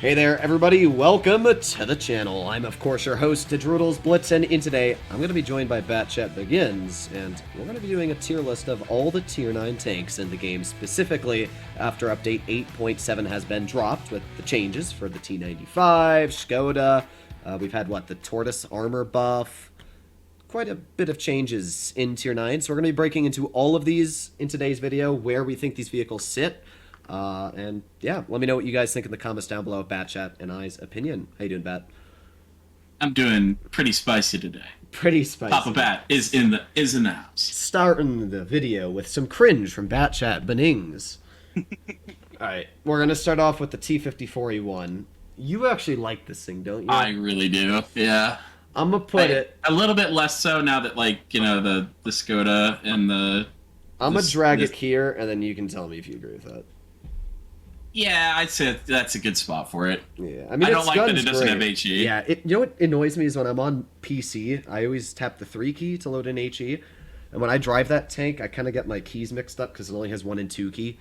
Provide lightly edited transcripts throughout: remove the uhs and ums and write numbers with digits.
Hey there, everybody. Welcome to the channel. I'm, of course, your host, Droodles Blitz, and in today, I'm going to be joined by Batchat Begins, and we're going to be doing a tier list of all the Tier 9 tanks in the game, specifically after Update 8.7 has been dropped with the changes for the T95, Skoda. We've had, the Tortoise armor buff. Quite a bit of changes in Tier 9, so we're going to be breaking into all of these in today's video, where we think these vehicles sit. And yeah, let me know what you guys think in the comments down below of Batchat and I's opinion. How you doing, Bat? I'm doing pretty spicy today. Pretty spicy. Papa Bat is in the house. Starting the video with some cringe from Batchat Benings. Alright, we're going to start off with the T54E1. You actually like this thing, don't you? I really do, yeah. I'm going to put it... A little bit less so now that, the Skoda and the... I'm going to drag it here, and then you can tell me if you agree with that. Yeah, I'd say that's a good spot for it. Yeah, I mean, I don't like that it doesn't have HE. Yeah, you know what annoys me is when I'm on PC, I always tap the 3 key to load in HE, and when I drive that tank, I kind of get my keys mixed up because it only has 1 and 2 key.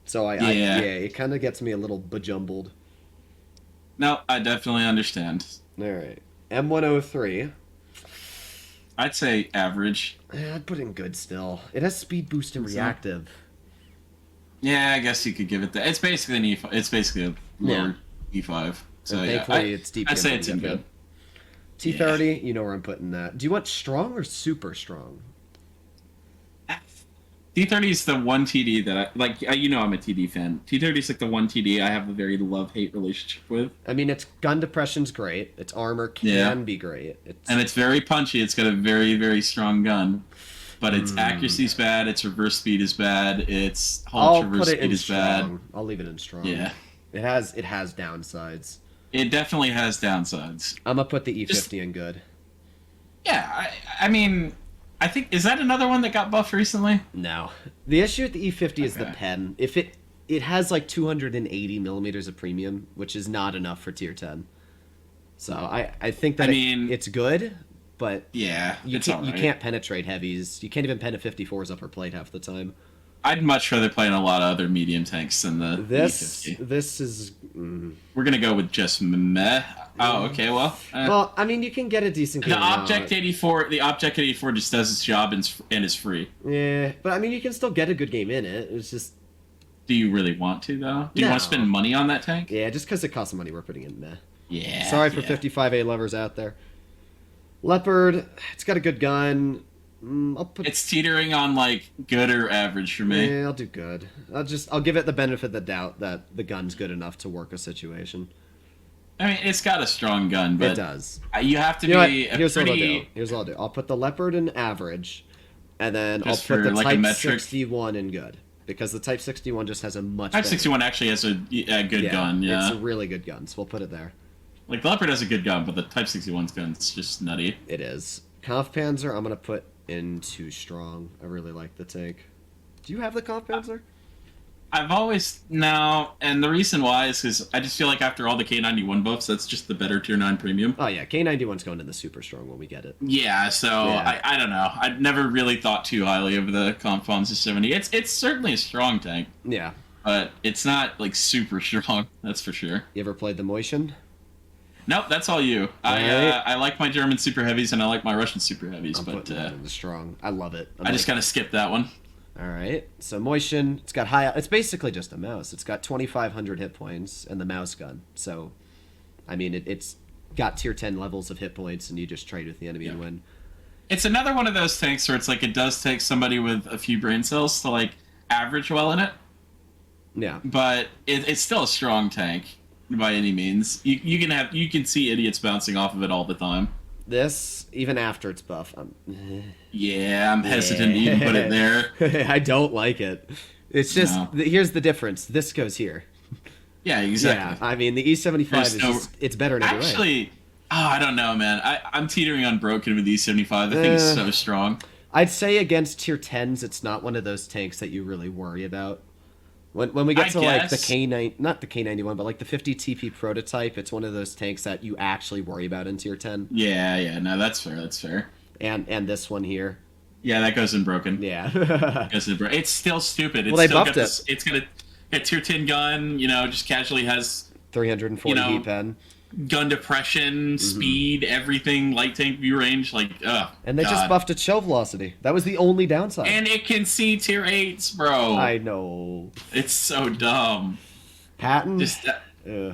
So it kind of gets me a little bejumbled. No, I definitely understand. All right, M103. I'd say average. Yeah, I'd put in good still. It has speed boost and reactive. Yeah, I guess you could give it that. It's basically an E5. It's basically a lower E5. So and thankfully, it's deep. I'd say it's in good. T30, you know where I'm putting that. Do you want strong or super strong? T30 is the one TD that I'm a TD fan. T30 is like the one TD I have a very love-hate relationship with. I mean, its gun depression's great. Its armor can be great. And it's very punchy. It's got a very, very strong gun. But its accuracy's bad, its reverse speed is bad, its whole traverse speed is bad. I'll leave it in strong. Yeah. It has downsides. It definitely has downsides. I'm gonna put the E50 in good. Yeah, I mean, I think, is that another one that got buffed recently? No. The issue with the E50 is the pen. If it has 280 millimeters of premium, which is not enough for tier 10. So I think that it's good. But yeah, you can't penetrate heavies. You can't even pen a 54's upper plate half the time. I'd much rather play in a lot of other medium tanks than the E50. This is... We're going to go with just meh. Oh, okay, well... well, I mean, you can get a decent game The Object 84 just does its job and is free. Yeah, but I mean, you can still get a good game in it. It's just... Do you really want to, though? Do you want to spend money on that tank? Yeah, just because it costs money, we're putting in meh. Yeah. Sorry for 55A lovers out there. Leopard, it's got a good gun. It's teetering on good or average for me. Yeah, I'll do good. I'll give it the benefit of the doubt that the gun's good enough to work a situation. I mean, it's got a strong gun, but it does. You have to be Here's what I'll do. I'll put the Leopard in average, and then I'll put the Type 61 in good. Because the Type 61 just has a much Type 61 actually has a good gun, yeah. It's a really good gun, so we'll put it there. The Leopard has a good gun, but the Type 61's gun's just nutty. It is. Kampf Panzer, I'm going to put into strong. I really like the tank. Do you have the Kampf Panzer? I've always... No, and the reason why is because I just feel like after all the K91 buffs, that's just the better Tier 9 premium. Oh yeah, K91's going to the super strong when we get it. Yeah, so I don't know. I've never really thought too highly of the Kampf Panzer 70. It's certainly a strong tank. Yeah. But it's not, super strong, that's for sure. You ever played the Motion? Nope, that's all you. I like my German super heavies and I like my Russian super heavies, but the strong. I love it. I just kind of skipped that one. All right. So Motion, it's got high. It's basically just a mouse. It's got 2,500 hit points and the mouse gun. So, I mean, it's got tier 10 levels of hit points, and you just trade with the enemy and win. It's another one of those tanks where it's it does take somebody with a few brain cells to average well in it. Yeah. But it's still a strong tank. By any means, you can see idiots bouncing off of it all the time. This, even after it's buff, I'm hesitant to even put it there. I don't like it. It's just here's the difference. This goes here. Yeah, exactly. Yeah, I mean the E75 it's better in every way. Actually, I don't know, man. I'm teetering on broken with the E75. The thing is so strong. I'd say against tier 10s, it's not one of those tanks that you really worry about. When we get to the K9, not the K91, but the 50 TP prototype, it's one of those tanks that you actually worry about in tier 10. Yeah, no, that's fair, that's fair. And this one here. Yeah, that goes in broken. Yeah. It's still stupid. It's they still buffed it. It's got a tier 10 gun, just casually has 340 heat pen. Gun depression, speed, everything, light tank view range, like, and they just buffed its shell velocity. That was the only downside. And it can see tier 8s, bro. I know. It's so dumb. Patton? Just, meh.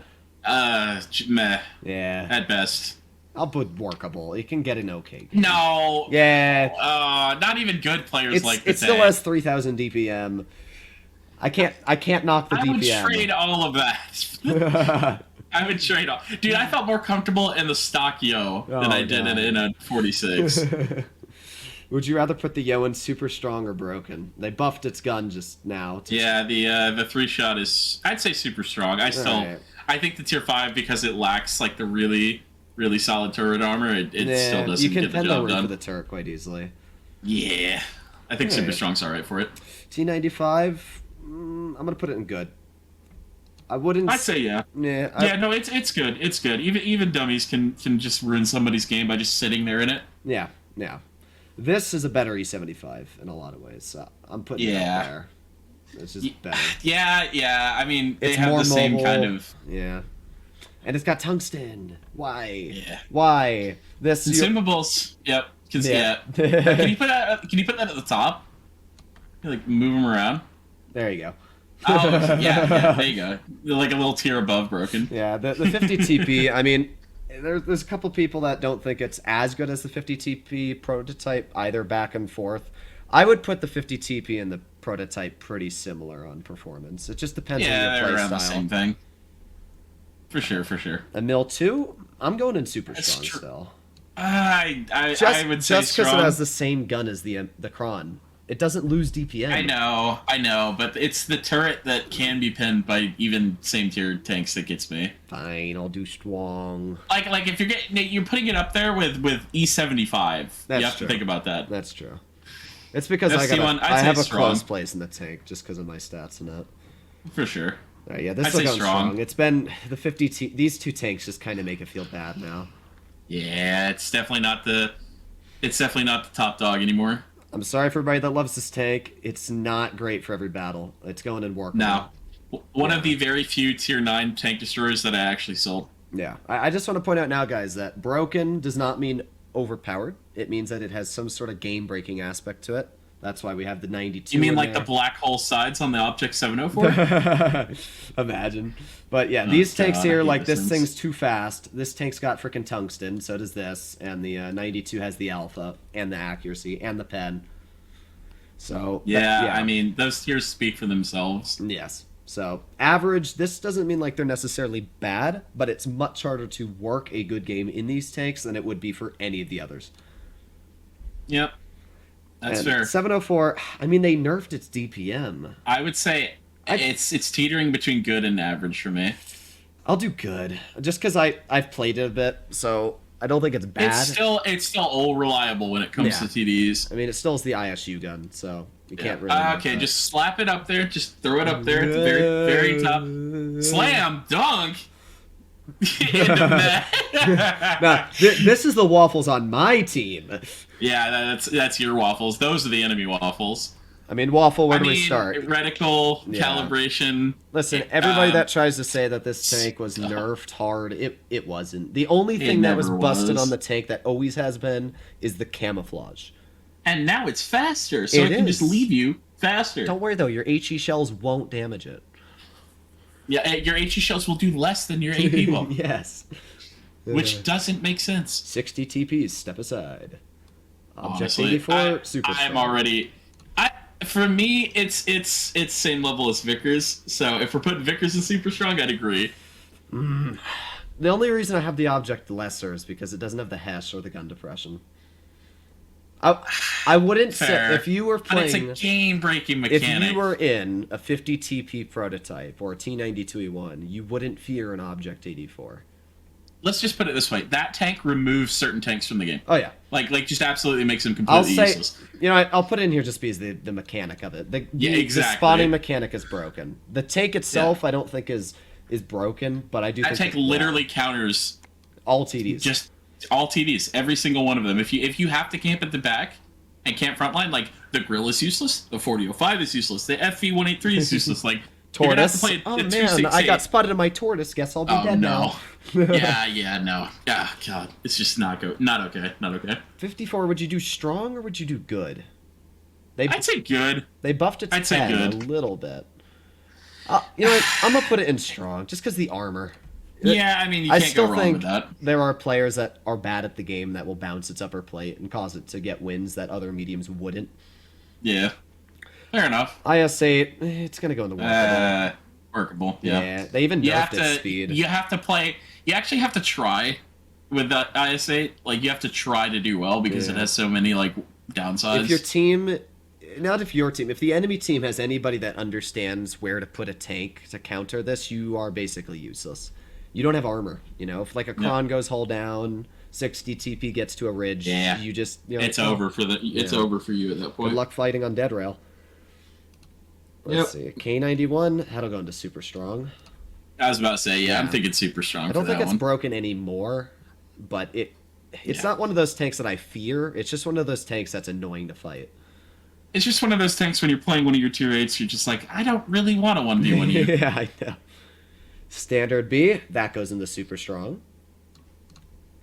Yeah. At best. I'll put workable. It can get an okay game. No. Yeah. Not even good players like it still has 3,000 DPM. I can't knock the DPM. I would trade all of that. I would trade all. Dude, I felt more comfortable in the stock Yo than I did in a 46. Would you rather put the Yo in super strong or broken? They buffed its gun just now. Yeah, the 3-shot is, I'd say, super strong. I think the tier 5, because it lacks like the really solid turret armor, it still doesn't get the job done. You can pen the room for the turret quite easily. Yeah, I think super strong's alright for it. T95, I'm gonna put it in good. I wouldn't. I'd say yeah. Yeah. No, it's good. It's good. Even dummies can just ruin somebody's game by just sitting there in it. Yeah. This is a better E75 in a lot of ways. So I'm putting it up there. It's just better. Yeah. I mean, they it's have more the same mobile. kind of. Yeah. And it's got tungsten. Why? Yeah. Why? This consumables. Yep. Yeah. Can you put that at the top? Like move them around. There you go. Oh, yeah, there you go. Like a little tier above broken. Yeah, the 50 TP, I mean, there's a couple people that don't think it's as good as the 50 TP prototype, either back and forth. I would put the 50 TP and the prototype pretty similar on performance. It just depends on your play they're around style. The same thing. For sure. A Mil 2, I'm going in super strong still. I would say just because it has the same gun as the Kron. It doesn't lose DPM. I know, but it's the turret that can be pinned by even same tier tanks that gets me. Fine, I'll do strong. Like if you're putting it up there with E75. You have to think about that. That's true. It's because I have a close place in the tank just because of my stats in it. For sure. Yeah, this is strong. It's been the 50 these two tanks just kind of make it feel bad now. Yeah, it's definitely not the top dog anymore. I'm sorry for everybody that loves this tank. It's not great for every battle. It's going in work. No. One of the very few tier 9 tank destroyers that I actually sold. Yeah. I just want to point out now, guys, that broken does not mean overpowered. It means that it has some sort of game-breaking aspect to it. That's why we have the 92. You mean like the black hole sides on the Object 704? Imagine. But yeah, these tanks here, like this thing's too fast. This tank's got freaking tungsten, so does this. And the 92 has the alpha and the accuracy and the pen. So yeah, I mean, those tiers speak for themselves. Yes. So average, this doesn't mean like they're necessarily bad, but it's much harder to work a good game in these tanks than it would be for any of the others. Yep. That's fair. 704, I mean, they nerfed its DPM. I would say it's teetering between good and average for me. I'll do good, just because I've played it a bit, so I don't think it's bad. It's still all reliable when it comes to TDs. I mean, it still is the ISU gun, so you can't really. Okay, just slap it up there. Just throw it up there at the very, very top. Slam, dunk. Nah, this is the waffles on my team. Yeah, that's your waffles. Those are the enemy waffles. I mean, waffle. Where do we start? Reticle, calibration. Listen, everybody that tries to say that this tank was nerfed hard, it wasn't. The only thing that was busted on the tank that always has been is the camouflage. And now it's faster, so it can just leave you faster. Don't worry though, your HE shells won't damage it. Yeah, your HE shells will do less than your AP will. Yes. Which doesn't make sense. 60 TPs, step aside. Object Honestly, 84, super strong. I'm already... For me, it's same level as Vickers, so if we're putting Vickers in super strong, I'd agree. The only reason I have the object lesser is because it doesn't have the hash or the gun depression. I wouldn't say if you were playing. But it's a game-breaking mechanic. If you were in a 50 TP prototype or a T92E1, you wouldn't fear an Object 84. Let's just put it this way: that tank removes certain tanks from the game. Oh yeah, like just absolutely makes them completely useless. You know, I'll put it in here just because the mechanic of it. The spawning mechanic is broken. The tank itself, I don't think is broken, but I do. That think tank literally counters all TDs. Just all TDs, every single one of them. If you have to camp at the back and camp frontline, like the grill is useless, the 4005 is useless, the FV183 is useless. Like Tortoise. Play oh man, I got spotted in my tortoise. Guess I'll be dead now. No. God, it's just not okay. 54. Would you do strong or would you do good? I'd say good. They buffed its head a little bit. You know what? I'm gonna put it in strong, just because the armor. Yeah, I mean, you can't go wrong with that. There are players that are bad at the game that will bounce its upper plate and cause it to get wins that other mediums wouldn't. Yeah. Fair enough. IS-8, it's going to go in the workable. Workable, yeah. They even nerfed its speed. You have to play... You actually have to try with that IS-8. Like, you have to try to do well because it has so many, like, downsides. If your team... Not if your team. If the enemy team has anybody that understands where to put a tank to counter this, you are basically useless. You don't have armor, you know? If, like, a Kron goes hull down... 60 TP gets to a ridge. Yeah, you just it's over for the. It's over for you at that point. Good luck fighting on dead rail. Let's see. K91. That'll go into super strong. I was about to say, I'm thinking super strong. I don't think it's broken anymore, but it's not one of those tanks that I fear. It's just one of those tanks that's annoying to fight. It's just one of those tanks when you're playing one of your tier 8s, you're just like, I don't really want to 1v1 you. Yeah, I know. Standard B. That goes into super strong.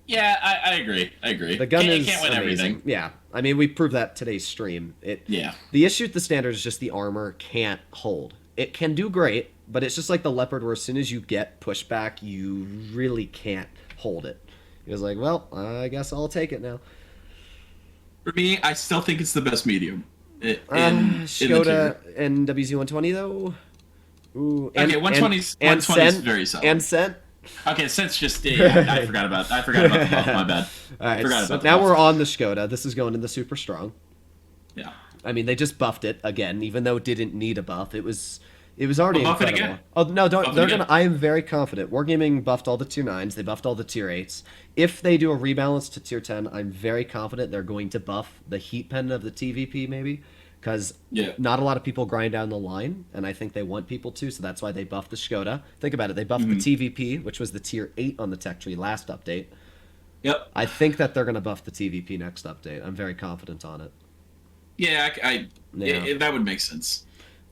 Yeah, I agree. The gun is can't win amazing. Everything. Yeah, I mean, we proved that today's stream. The issue with the standard is just the armor can't hold. It can do great, but it's just like the Leopard where as soon as you get pushback, you really can't hold it. He was like, well, I guess I'll take it now. For me, I still think it's the best medium. Skoda and WZ-120, though? Ooh, okay, 120 is very solid. And Scent? Okay, since just I forgot about the buff. My bad. All right, so now we're on the Skoda. This is going into super strong. Yeah. I mean, they just buffed it again, even though it didn't need a buff. It was already buff incredible. It again. Oh no, don't. They're gonna. I am very confident. Wargaming buffed all the tier 9s. They buffed all the tier 8s. If they do a rebalance to tier 10, I'm very confident they're going to buff the heat pen of the TVP maybe. Because not a lot of people grind down the line, and I think they want people to, so that's why they buffed the Skoda. Think about it. They buffed the TVP, which was the tier 8 on the tech tree last update. Yep. I think that they're going to buff the TVP next update. I'm very confident on it. Yeah, that would make sense.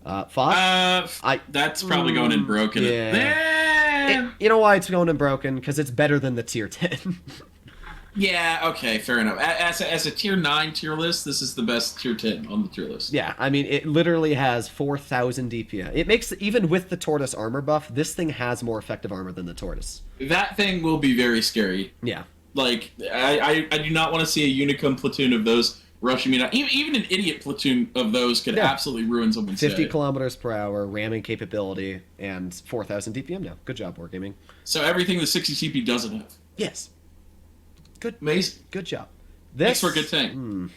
Fox? That's probably going in broken. Yeah. You know why it's going in broken? Because it's better than the tier 10. Yeah, okay, fair enough. As a tier 9 tier list, this is the best tier 10 on the tier list. Yeah, I mean, it literally has 4,000 DPS. It makes, even with the Tortoise armor buff, this thing has more effective armor than the Tortoise. That thing will be very scary. Yeah. Like, I do not want to see a Unicum platoon of those rushing me down. Even an idiot platoon of those could absolutely ruin someone's 50 kilometers per hour, ramming capability, and 4,000 DPM now. Good job, Wargaming. So everything the 60 CP doesn't have. Yes. Good. Amazing. Good job. Thanks for a good tank.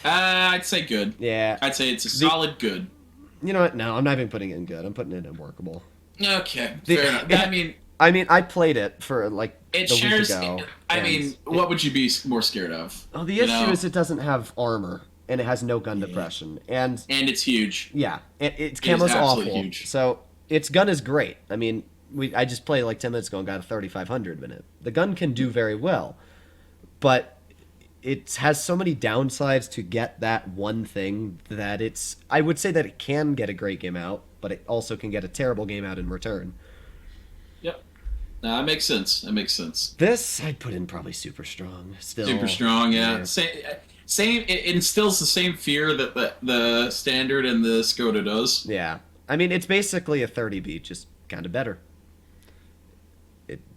I'd say good. Yeah. I'd say it's a solid good. You know what? No, I'm not even putting it in good. I'm putting it in workable. Okay. Fair enough. I mean, I played it for like week ago. What would you be more scared of? Oh, the issue is it doesn't have armor and it has no gun depression, and it's huge. Yeah, its camo's awful. Huge. So its gun is great. I mean, I just played like 10 minutes ago and got a 3,500 minute. The gun can do very well, but it has so many downsides to get that one thing that I would say that it can get a great game out, but it also can get a terrible game out in return. Yep. No, that makes sense. This I'd put in probably super strong. Still super strong, yeah. Same. It instills the same fear that the standard and the Skoda does. Yeah. I mean, it's basically a 30 beat, just kind of better.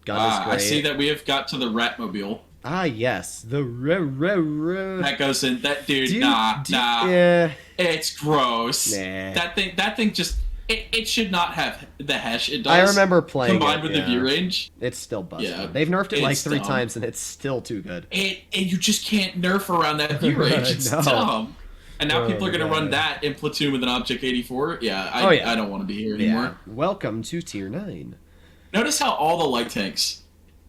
Gun is great. I see that we have got to the Ratmobile. Ah, yes. The That goes in. That dude, nah. Yeah. It's gross. Nah. That thing just... It should not have the hash it does. I remember playing combined with the view range. It's still busted. Yeah, they've nerfed it like 3 times, and it's still too good. And you just can't nerf around that view range. It's dumb. And now people are going to run that in platoon with an Object 84. Yeah, I don't want to be here anymore. Welcome to Tier 9. Notice how all the light tanks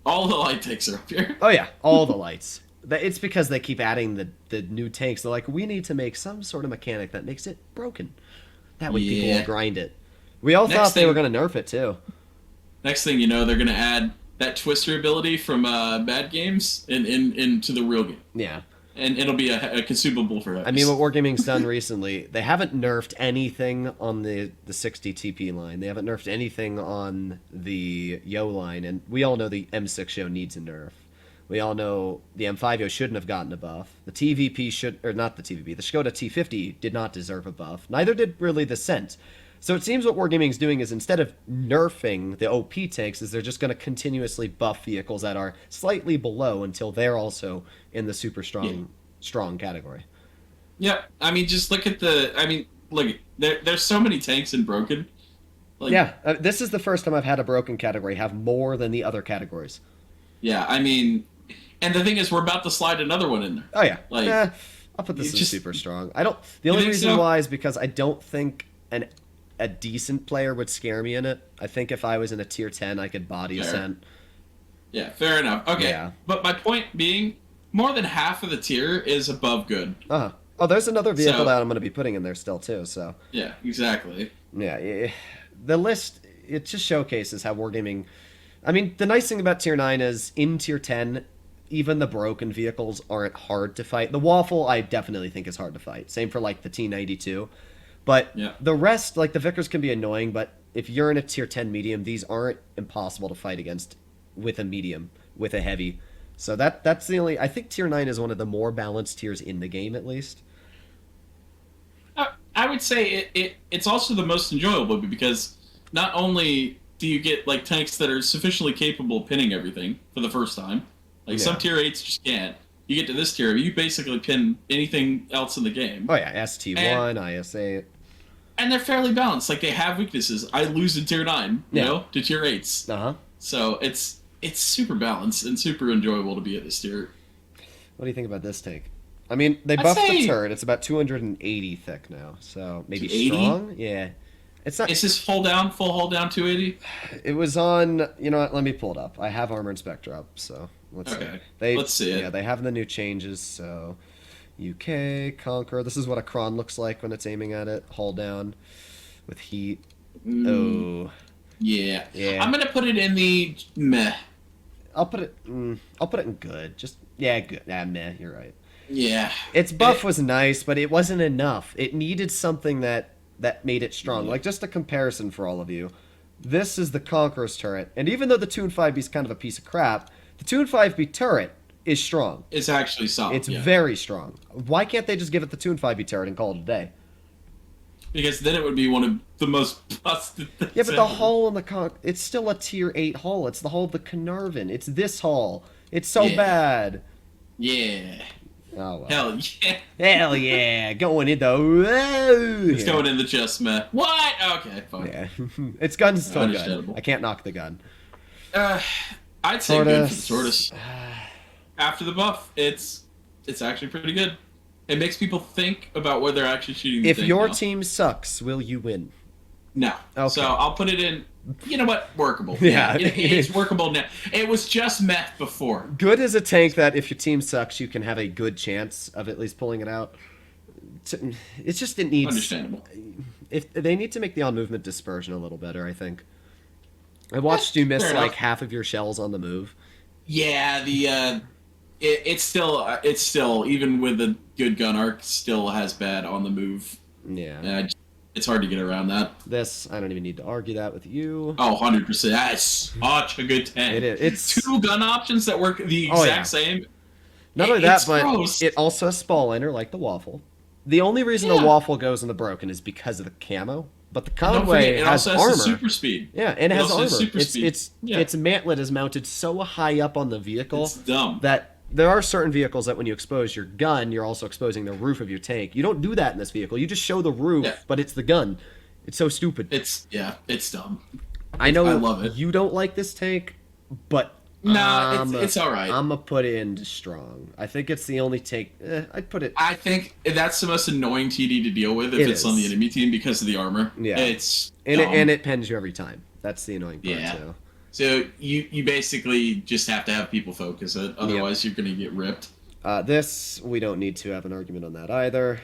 are up here. Oh yeah, all the lights. It's because they keep adding the new tanks. They're like, we need to make some sort of mechanic that makes it broken. That way people will grind it. We all thought they were going to nerf it too. Next thing you know, they're going to add that Twister ability from bad games into the real game. Yeah. and it'll be a consumable for us. I mean, what Wargaming's done recently, they haven't nerfed anything on the 60 TP line. They haven't nerfed anything on the Yo line, and we all know the M6 Yo needs a nerf. We all know the M5 Yo shouldn't have gotten a buff. The TVP should, or not the TVP, the Skoda T50 did not deserve a buff. Neither did really the Cent. So it seems what Wargaming's doing is instead of nerfing the OP tanks, is they're just going to continuously buff vehicles that are slightly below until they're also in the super strong category. Yeah, I mean, just look at look, there's so many tanks in Broken. Like, yeah, this is the first time I've had a Broken category have more than the other categories. Yeah, I mean, and the thing is, we're about to slide another one in there. Oh yeah, like I'll put this in super strong. I don't. The only reason why is because I don't think a decent player would scare me in it. I think if I was in a tier 10, I could body a Cent. Yeah, fair enough. Okay, yeah. But my point being, more than half of the tier is above good. Oh, there's another vehicle that I'm going to be putting in there still too. So yeah, exactly. Yeah, the list, it just showcases how Wargaming. I mean, the nice thing about tier 9 is in tier 10, even the broken vehicles aren't hard to fight. The Waffle, I definitely think is hard to fight. Same for like the T92. But the rest, like the Vickers can be annoying, but if you're in a tier 10 medium, these aren't impossible to fight against with a medium, with a heavy. So that's the only... I think tier 9 is one of the more balanced tiers in the game, at least. I would say it's also the most enjoyable, because not only do you get like tanks that are sufficiently capable of pinning everything for the first time, like some tier 8s just can't. You get to this tier, you basically pin anything else in the game. Oh yeah, ST1, IS8. And they're fairly balanced. Like, they have weaknesses. I lose in tier 9, you know, to tier 8s. Uh-huh. So it's super balanced and super enjoyable to be at this tier. What do you think about this tank? I mean, they buffed the turret. It's about 280 thick now, so maybe 280? Strong? Yeah. It's not. Is this full hold down 280? It was on, you know what, let me pull it up. I have Armor Inspector up, so let's see. Let's see it. Yeah, they have the new changes, so UK, Conqueror. This is what a Kron looks like when it's aiming at it. Hold down with heat. Oh. Yeah. I'm going to put it in the meh. I'll put it in good. Just, yeah, good. Yeah, meh, you're right. Yeah. Its buff was nice, but it wasn't enough. It needed something that made it strong. Like, just a comparison for all of you. This is the Conqueror's turret, and even though the Toon 5B is kind of a piece of crap, the Toon 5B turret is strong. It's actually solid. It's very strong. Why can't they just give it the Toon 5B turret and call it a day? Because then it would be one of the most busted things. Yeah, but the hull on the it's still a tier 8 hull. It's the hull of the Carnarvon. It's this hull. It's so bad. Yeah. Oh, well. Hell yeah. Hell yeah. Going in the... It's going in the chest, man. What? Okay, fine. Yeah. Its gun's still good. I can't knock the gun. I'd say good for the Tortoise. After the buff, it's actually pretty good. It makes people think about where they're actually shooting the If your team sucks, will you win? No. Okay. So I'll put it in, you know what, workable. Yeah. It's workable now. It was just meth before. Good is a tank that if your team sucks, you can have a good chance of at least pulling it out. It's just, it needs... Understandable. If they need to make the on-movement dispersion a little better, I think. I watched you miss like half of your shells on the move. Yeah, it's still, even with a good gun arc, still has bad on the move. Yeah. It's hard to get around that. This, I don't even need to argue that with you. Oh, 100%. That's such a good tank. It is. It's 2 gun options that work the exact same. Not only that, but it also has Spall-Liner like the Waffle. The only reason a Waffle goes in the Broken is because of the camo. But the Conway has armor. Has super speed. Yeah, and it has armor. Its mantlet is mounted so high up on the vehicle that there are certain vehicles that when you expose your gun, you're also exposing the roof of your tank. You don't do that in this vehicle. You just show the roof, but it's the gun. It's so stupid. It's dumb. I know I love it. You don't like this tank, but it's all right. I'm gonna put it into strong. I think it's the only tank. I'd put it. I think that's the most annoying TD to deal with if it's on the enemy team because of the armor. Yeah, it's and it pens you every time. That's the annoying part too. So you basically just have to have people focus it, otherwise you're gonna get ripped. This we don't need to have an argument on that either.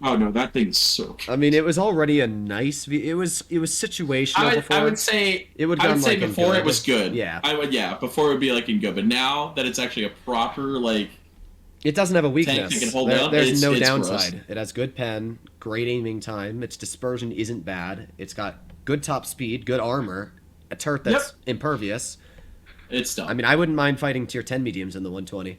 Oh no, that thing's so cute. I mean, it was already a nice. It was situational before. I would say before it was good. Yeah. Before it would be like in good, but now that it's actually a proper like It doesn't have a tank weakness. that can hold down. There's no it's downside. gross. It has good pen, great aiming time. Its dispersion isn't bad. It's got good top speed, good armor, a turret that's impervious. It's dumb. I mean, I wouldn't mind fighting tier 10 mediums in the 120.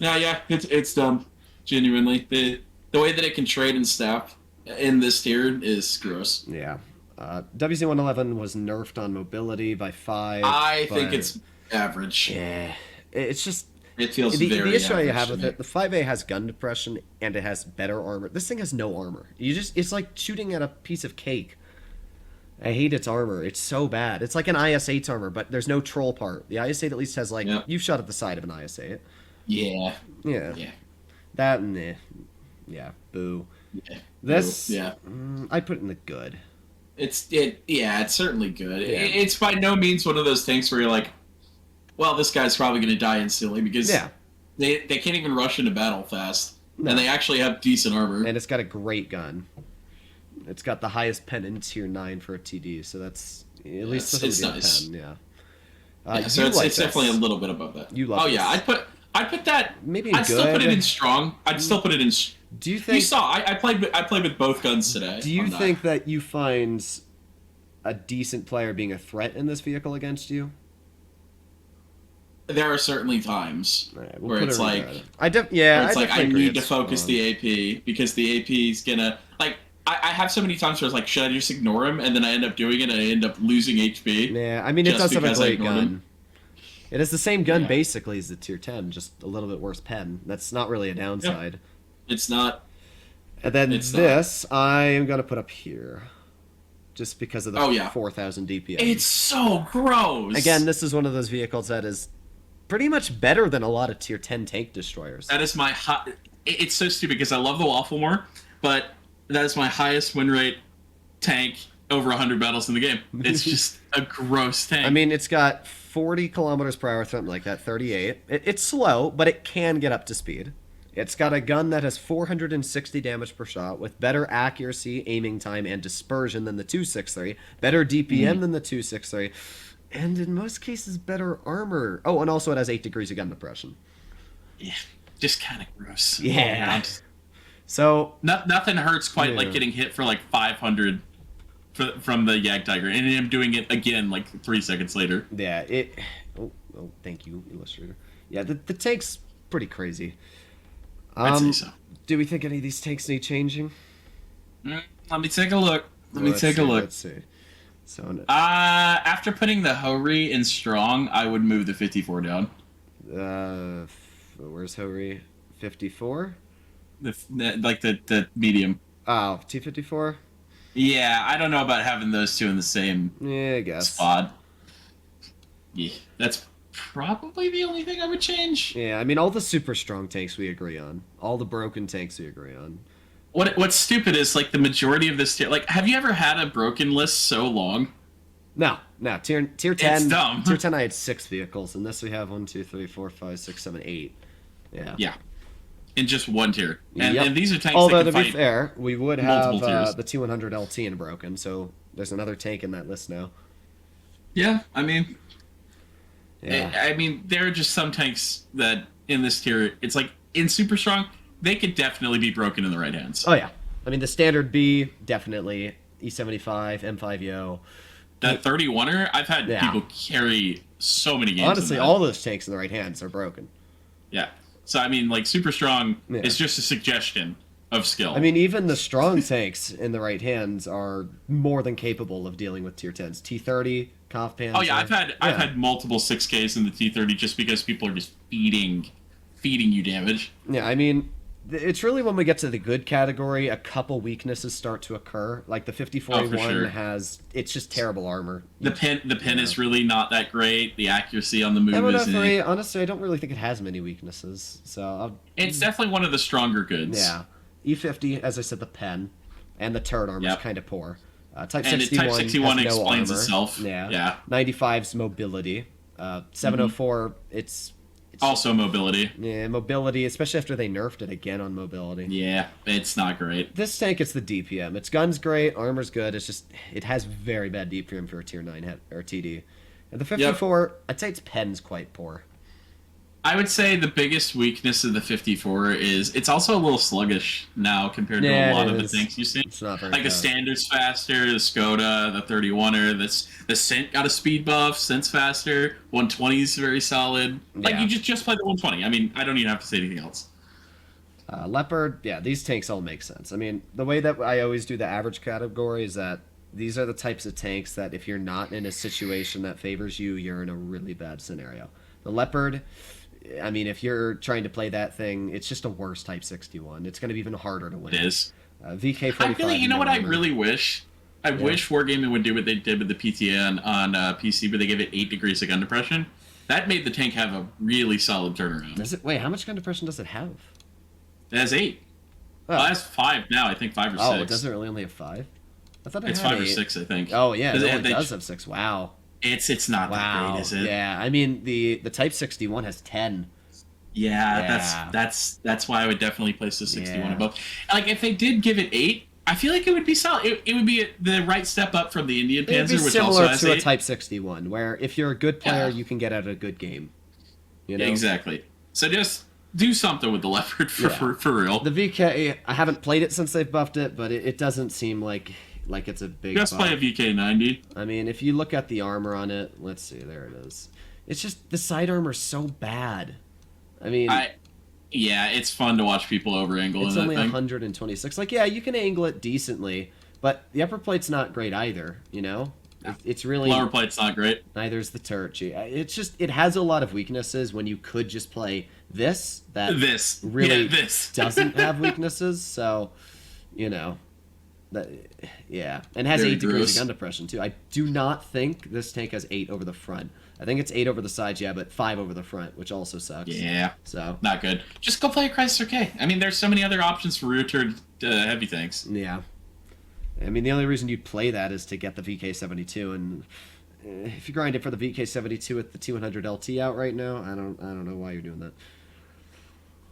No, yeah, it's dumb. Genuinely, the way that it can trade and staff in this tier is gross. Yeah. WZ-111 was nerfed on mobility by 5. I think it's average. Yeah. It's just... It feels the very issue I have to with me. it, the 5A has gun depression and it has better armor. This thing has no armor. It's like shooting at a piece of cake. I hate its armor. It's so bad. It's like an IS-8's armor, but there's no troll part. The IS-8 at least has like you've shot at the side of an IS-8. Yeah. Yeah. Yeah. That and yeah, boo. Yeah. This Yeah. I put it in the good. It's certainly good. Yeah. It's by no means one of those tanks where you're like, well, this guy's probably going to die instantly because they can't even rush into battle fast. No. And they actually have decent armor. And it's got a great gun. It's got the highest pen in tier 9 for a TD, so that's at least it's a nice. pen, yeah. So it's definitely a little bit above that. You love yeah, this. I'd put that. Maybe I'd still put it good. in strong. I'd still put it in. Do you think? You saw I played with both guns today. Do you think that you find a decent player being a threat in this vehicle against you? There are certainly times where it's like, I I need to focus the AP because the AP is gonna like. I have so many times where it's like, should I just ignore him? And then I end up doing it, and I end up losing HP. Yeah, I mean, it does have a great gun. Him. It has the same gun basically as the tier 10, just a little bit worse pen. That's not really a downside. Yeah. It's not. And then this, I am going to put up here. Just because of the 4,000 DPM. It's so gross! Again, this is one of those vehicles that is pretty much better than a lot of tier 10 tank destroyers. That is my hot... It's so stupid because I love the Waffle more, but that is my highest win rate tank over 100 battles in the game. It's just a gross tank. I mean, it's got 40 kilometers per hour, something like that, 38. It's slow, but it can get up to speed. It's got a gun that has 460 damage per shot with better accuracy, aiming time, and dispersion than the 263, better DPM than the 263, and in most cases, better armor. Oh, and also it has 8 degrees of gun depression. Yeah, just kind of gross. Yeah. So nothing hurts quite like getting hit for like 500 from the Yag Tiger, and him doing it again like 3 seconds later. Yeah, Oh, thank you, Illustrator. Yeah, the tank's pretty crazy. I'd say so. Do we think any of these tanks need changing? Let me take a look. Let's see. So after putting the Hori in strong, I would move the 54 down. Where's Hori? 54? The medium. Oh, T54? Yeah, I don't know about having those two in the same I guess. spot. Yeah, that's probably the only thing I would change. Yeah, I mean, all the super strong tanks we agree on. All the broken tanks we agree on. What's stupid is, like, the majority of this tier... Like, have you ever had a broken list so long? No. Tier 10... It's dumb. Tier 10, I had 6 vehicles, and this we have 1, 2, 3, 4, 5, 6, 7, 8. Yeah. Yeah. In just one tier. And these are tanks Although, that can to be fair, we would have the T100 LT in broken, so there's another tank in that list now. Yeah, I mean... Yeah. I mean, there are just some tanks that, in this tier, it's like, in Super Strong, they could definitely be broken in the right hands. Oh, yeah. I mean, the standard B, definitely. E75, M5Yo. That 31er, I've had people carry so many games. Honestly, all those tanks in the right hands are broken. Yeah. So, I mean, like, Super Strong is just a suggestion of skill. I mean, even the strong tanks in the right hands are more than capable of dealing with tier 10s. T30, Kampfpanzer. Oh, yeah, I've had multiple 6Ks in the T30 just because people are just feeding you damage. Yeah, I mean, it's really when we get to the good category, a couple weaknesses start to occur. Like the 5041 has, it's just terrible armor. The pin is really not that great. The accuracy on the move isn't. Honestly, I don't really think it has many weaknesses. So it's definitely one of the stronger goods. Yeah. E50, as I said, the pen and the turret armor is kind of poor. Type 61 has no explains armor. itself. Yeah. 95's mobility. 704, it's also mobility. Yeah, mobility, especially after they nerfed it again on mobility. Yeah, it's not great. This tank, it's the DPM. Its gun's great, armor's good. It's just, it has very bad DPM for a tier 9 or TD. And the 54, I'd say its pen's quite poor. I would say the biggest weakness of the 54 is it's also a little sluggish now compared to a lot of the tanks you see. It's not very like the Standard's faster, the Skoda, the 31er, the Cent got a speed buff, Cent's faster, 120 is very solid. Like you just play the 120. I mean, I don't even have to say anything else. Leopard, yeah, these tanks all make sense. I mean, the way that I always do the average category is that these are the types of tanks that if you're not in a situation that favors you, you're in a really bad scenario. The Leopard, I mean, if you're trying to play that thing, it's just a worse Type 61. It's going to be even harder to win. It is. VK45. I really, you know what I really wish? I wish Wargaming would do what they did with the PTA on PC, but they gave it 8 degrees of gun depression. That made the tank have a really solid turnaround. Does it? Wait, how much gun depression does it have? It has 8. Oh. Well, it has 5 now, I think 5 or 6. Oh, it doesn't really only have 5? I thought it it's had 5 8. or 6, I think. Oh, yeah, it only does have 6. Wow. It's not that great, is it? Yeah, I mean, the Type 61 has 10. Yeah, that's why I would definitely place the 61 above. Like, if they did give it 8, I feel like it would be solid. It would be the right step up from the Indian Panzer, which also has 8. Similar to a Type 61, where if you're a good player, you can get out a good game. You know? Exactly. So just do something with the Leopard for real. The VK, I haven't played it since they've buffed it, but it doesn't seem like it's a big Just buff. play a VK90. I mean, if you look at the armor on it, let's see, there it is. It's just, the side armor's so bad. I mean... Yeah, it's fun to watch people over-angle in that thing. It's only 126. Like, yeah, you can angle it decently, but the upper plate's not great either, you know? It's really... Lower plate's not great. Neither's the turret. It's just, it has a lot of weaknesses when you could just play this, that really doesn't have weaknesses, so, you know, yeah. And has Very 8 degrees gross. of gun depression, too. I do not think this tank has 8 over the front. I think it's 8 over the sides, yeah, but 5 over the front, which also sucks. Yeah, so not good. Just go play a Chrysler K. I mean, there's so many other options for rear-turret heavy tanks. Yeah. I mean, the only reason you'd play that is to get the VK72, and if you grind it for the VK72 with the 200 LT out right now, I don't know why you're doing that.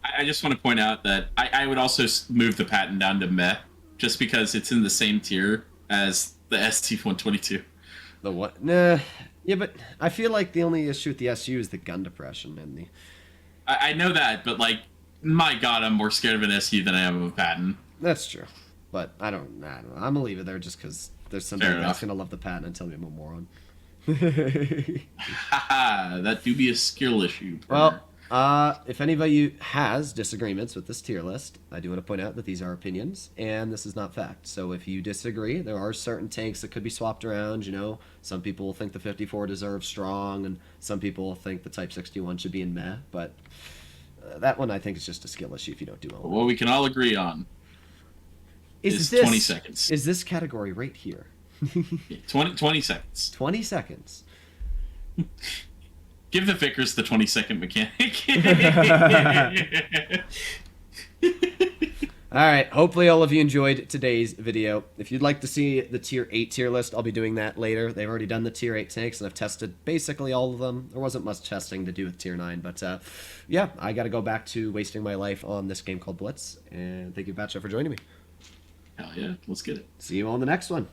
I just want to point out that I would also move the patent down to meh, just because it's in the same tier as the ST-122. The what? Nah. Yeah, but I feel like the only issue with the SU is the gun depression and the... I know that, but, like, my god, I'm more scared of an SU than I am of a patent. That's true. But I don't know. I'm going to leave it there just because there's somebody that's going to love the patent and tell me I'm a moron. Haha, that do be a skill issue. Well, if anybody has disagreements with this tier list, I do want to point out that these are opinions, and this is not fact. So if you disagree, there are certain tanks that could be swapped around, you know. Some people think the 54 deserves strong, and some people think the Type 61 should be in meh, but that one I think is just a skill issue if you don't do well. What we can all agree on is 20 seconds. Is this category right here? 20 seconds. 20 seconds. Give the Vickers the 20-second mechanic. Alright, hopefully all of you enjoyed today's video. If you'd like to see the Tier 8 tier list, I'll be doing that later. They've already done the Tier 8 tanks, and I've tested basically all of them. There wasn't much testing to do with Tier 9, but yeah, I gotta go back to wasting my life on this game called Blitz, and thank you, Batcha, for joining me. Hell yeah, let's get it. See you on the next one.